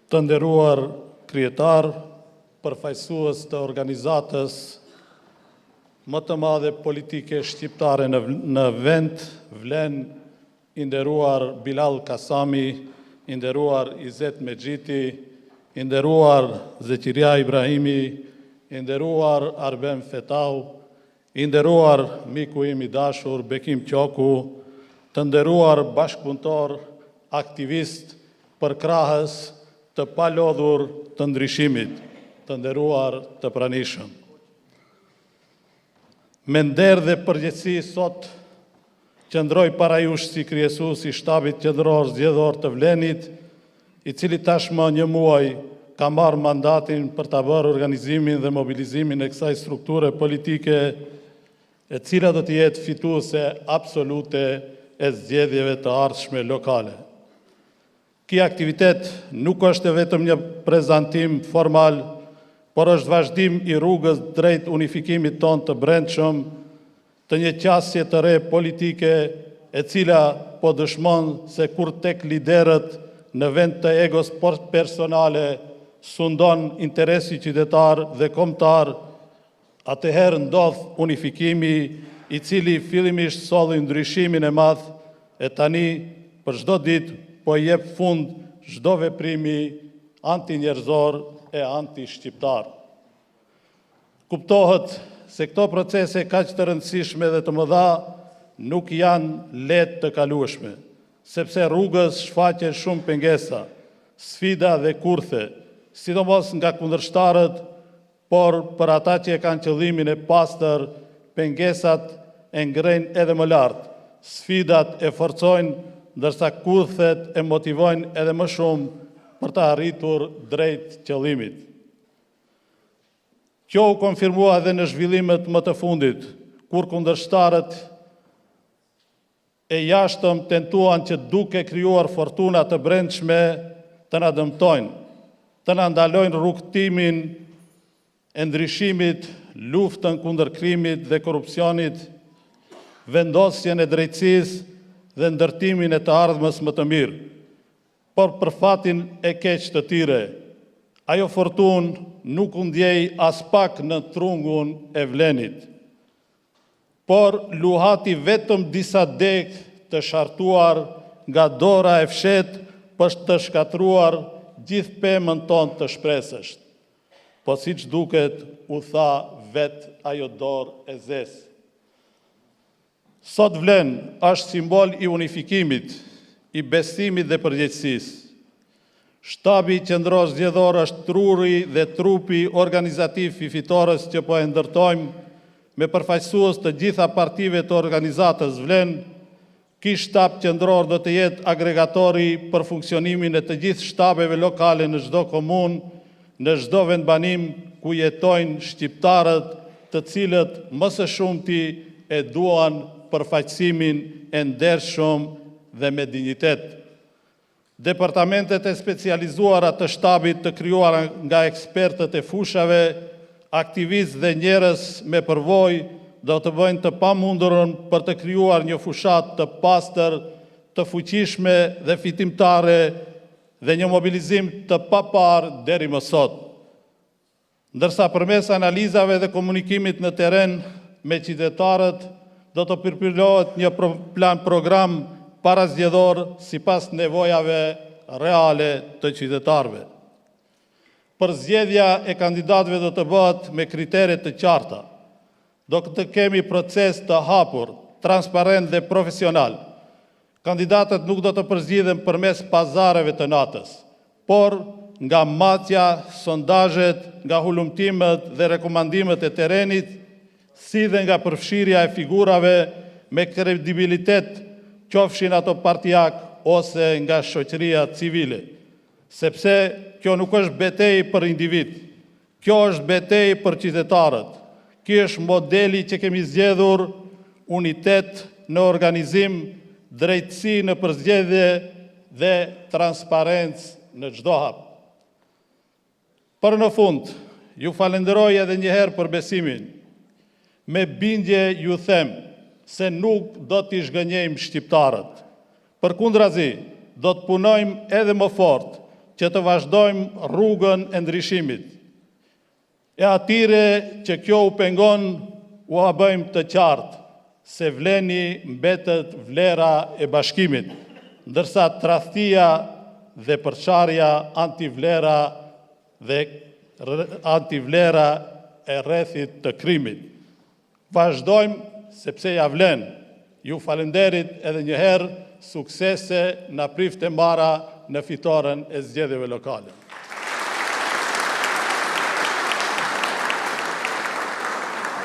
Të nderuar kryetar, përfaqësues të organizatës më të madhe politike shqiptare në vend, vlen i nderuar Bilal Kasami, i nderuar Izet Mexhiti, i nderuar Zeqiria Ibrahimi, i nderuar Arben Fetau, i nderuar miku im i dashur Bekim Qoku, të nderuar bashkëpunëtor, aktivist përkrahës të palodhur të ndryshimit, të nderuar të pranishëm. Me nder dhe përgjegjësi sot qëndroj para jush si kryesues i shtabit qendror zgjedhor të Vlenit, i cili tashmë një muaj ka marrë mandatin për ta bërë organizimin dhe mobilizimin e kësaj strukture politike, e cila do të jetë fituese absolute e zgjedhjeve të ardhshme lokale. Ky aktivitet nuk është vetëm një prezantim formal, por është vazhdim i rrugës drejt unifikimit ton të brendshëm, të një qasje të re politike, e cila po dëshmon se kur tek liderët në vend të egos personale sundon interesi qytetar dhe kombëtar, atëherë ndodh unifikimi i cili fillimisht solli ndryshimin e madh, e tani për çdo ditë po jep fund çdo veprimi antinjerëzor e anti-shqiptar. Kuptohet se këto procese kaq të rëndësishme dhe të mëdha nuk janë lehtë të kalueshme, sepse rrugës shfaqen shumë pengesa, sfida dhe kurthe, sidomos nga kundërshtarët, por për ata që e kanë qëllimin e pastër, pengesat e ngrejnë edhe më lart, sfidat e forcojnë, ndërsa kurthet e motivojnë edhe më shumë për të arritur drejt qëllimit. Kjo u konfirmua edhe në zhvillimet më të fundit, kur kundërshtarët e jashtëm tentuan që duke krijuar fortuna të brendshme të na dëmtojnë, të na ndalojnë rrugtimin e ndryshimit, luftën kundër krimit dhe korrupsionit, vendosjen e drejtësisë dhe ndërtimin e të ardhmës më të mirë. Por për fatin e keq të tyre, ajo fortunë nuk u ndjej as pak në trungun e Vlenit, por luhati vetëm disa degë të shartuar nga dora e fshetë për të shkatruar gjithë pemën tonë të shpresës. Po siç duket, u tha vetë ajo dorë e zezë. Sot Vlen është simbol i unifikimit, i besimit dhe përgjegjësisë. Shtabi qendror zgjedhor është truri dhe trupi organizativ i fitores që po e ndërtojmë me përfaqësues të gjitha partive të organizatës Vlen. Ky shtab qendror do të jetë agregatori për funksionimin e të gjithë shtabeve lokale në çdo komunë, në çdo vendbanim ku jetojnë shqiptarët, të cilët më së shumti e duan përfaqësimin e ndershëm dhe me dinjitet. Departamentet e specializuara të shtabit të krijuara nga ekspertët e fushave, aktivistë dhe njerëz me përvojë do të bëjnë të pamundurën për të krijuar një fushat të pastër, të fuqishme dhe fitimtare dhe një mobilizim të paparë deri më sot. Ndërsa përmes analizave dhe komunikimit në terren me qytetarët, do të përpillohet një plan program parazgjedhor sipas nevojave reale të qytetarëve. Përzgjedhja e kandidatëve do të bëhet me kritere të qarta. Do të kemi proces të hapur, transparent dhe profesional. Kandidatët nuk do të përzgjidhen përmes pazareve të natës, por nga matja, sondazhet, nga hulumtimet dhe rekomandimet e terrenit, si dhe nga përfshirja e figurave me kredibilitet, qofshin ato partijak ose nga shoqëria civile. Sepse kjo nuk është betejë për individ, kjo është betejë për qytetarët. Ky është modeli që kemi zgjedhur, unitet në organizim, drejtësi në përzgjedhje dhe transparencë në çdo hap. Për në fund, ju falenderoj edhe një herë për besimin. Me bindje ju them se nuk do t'i zhgënjejmë shqiptarët. Përkundrazi, do të punojmë edhe më fort që të vazhdojmë rrugën e ndryshimit. E atyre që kjo u pengon, u a bëjmë të qartë, se vleni mbetet vlera e bashkimit, ndërsa tradhtia dhe përçarja antivlera dhe antivlera e rrethit të krimit. Vazhdojmë sepse ja vlen. Ju falenderit edhe një herë, suksese na prift e mara në fitoren e zgjedhjeve lokale.